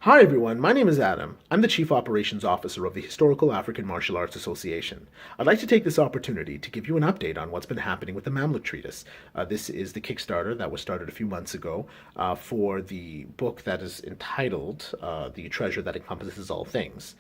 Hi everyone, my name is Adam. I'm the Chief Operations Officer of the Historical African Martial Arts Association. I'd like to take this opportunity to give you an update on what's been happening with the Mamluk Treatise. This is the Kickstarter that was started a few months ago for the book that is entitled The Treasure That Encompasses All Things.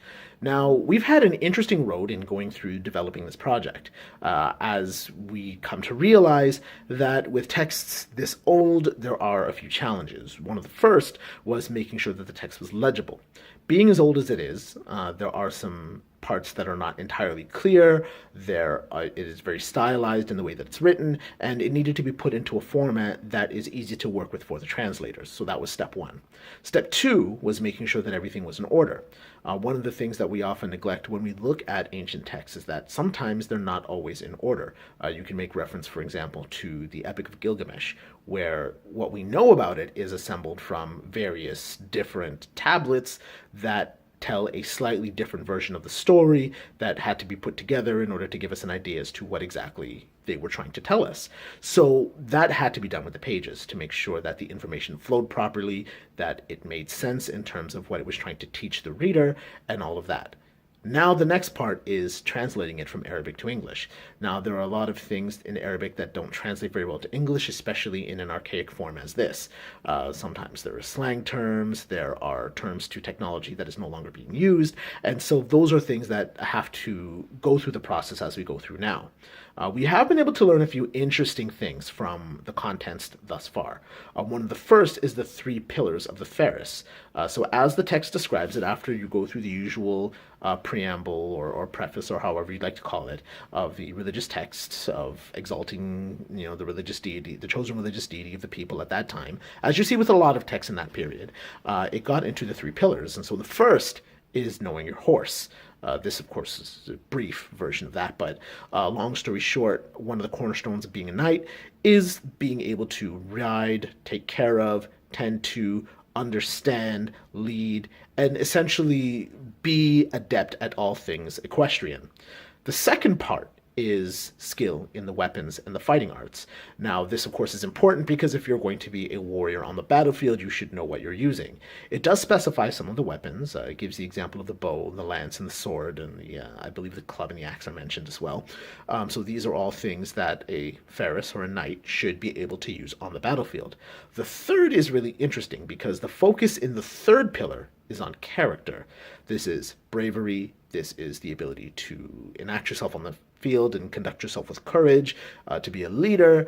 Now, we've had an interesting road in going through developing this project, as we come to realize that with texts this old, there are a few challenges. One of the first was making sure that the text was legible. Being as old as it is, there are some parts that are not entirely clear. It is very stylized in the way that it's written, and it needed to be put into a format that is easy to work with for the translators. So that was step one. Step two was making sure that everything was in order. One of the things that we often neglect when we look at ancient texts is that sometimes they're not always in order. You can make reference, for example, to the Epic of Gilgamesh, where what we know about it is assembled from various different tablets that tell a slightly different version of the story that had to be put together in order to give us an idea as to what exactly they were trying to tell us. So that had to be done with the pages to make sure that the information flowed properly, that it made sense in terms of what it was trying to teach the reader, and all of that. Now the next part is translating it from Arabic to English. Now there are a lot of things in Arabic that don't translate very well to English, especially in an archaic form as this. Sometimes there are slang terms, there are terms to technology that is no longer being used, and so those are things that have to go through the process as we go through now. We have been able to learn a few interesting things from the contents thus far. One of the first is the three pillars of the Ferris. So as the text describes it, after you go through the usual preamble or preface, or however you'd like to call it, of the religious texts of exalting, the religious deity, the chosen religious deity of the people at that time, as you see with a lot of texts in that period, it got into the three pillars. And so the first is knowing your horse. This, of course, is a brief version of that, but long story short, one of the cornerstones of being a knight is being able to ride, take care of, tend to, understand, lead, and essentially be adept at all things equestrian. The second part is skill in the weapons and the fighting arts. Now, this of course is important because if you're going to be a warrior on the battlefield, you should know what you're using. It does specify some of the weapons. It gives the example of the bow, the lance, and the sword, and I believe the club and the axe are mentioned as well. So these are all things that a Ferris or a knight should be able to use on the battlefield. The third is really interesting because the focus in the third pillar is on character. This is bravery. This is the ability to enact yourself on the field and conduct yourself with courage, to be a leader.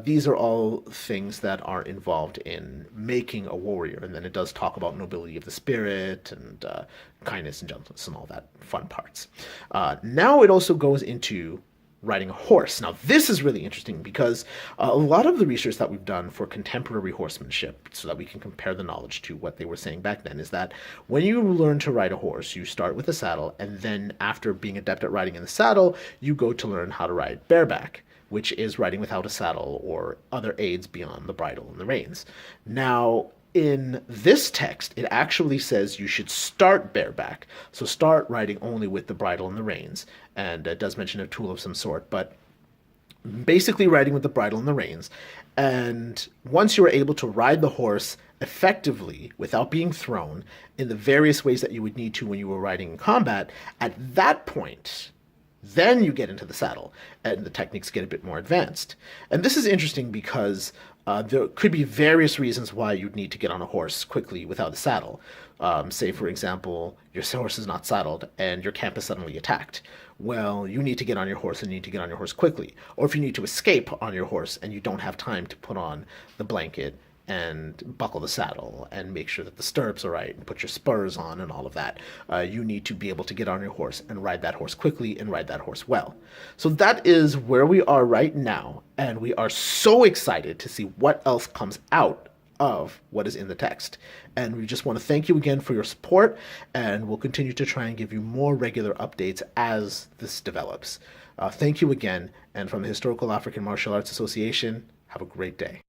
These are all things that are involved in making a warrior. And then it does talk about nobility of the spirit and kindness and gentleness and all that fun parts. Now it also goes into riding a horse. Now, this is really interesting because a lot of the research that we've done for contemporary horsemanship, so that we can compare the knowledge to what they were saying back then, is that when you learn to ride a horse, you start with a saddle, and then after being adept at riding in the saddle, you go to learn how to ride bareback, which is riding without a saddle or other aids beyond the bridle and the reins. Now, in this text, it actually says you should start bareback. So start riding only with the bridle and the reins. And it does mention a tool of some sort, but basically riding with the bridle and the reins. And once you are able to ride the horse effectively without being thrown in the various ways that you would need to when you were riding in combat, at that point, then you get into the saddle, and the techniques get a bit more advanced. And this is interesting because there could be various reasons why you'd need to get on a horse quickly without a saddle. Say, for example, your horse is not saddled and your camp is suddenly attacked. Well, you need to get on your horse and you need to get on your horse quickly. Or if you need to escape on your horse and you don't have time to put on the blanket and buckle the saddle and make sure that the stirrups are right and put your spurs on and all of that. You need to be able to get on your horse and ride that horse quickly and ride that horse well. So that is where we are right now, and we are so excited to see what else comes out of what is in the text. And we just want to thank you again for your support, and we'll continue to try and give you more regular updates as this develops. Thank you again, and from the Historical African Martial Arts Association, have a great day.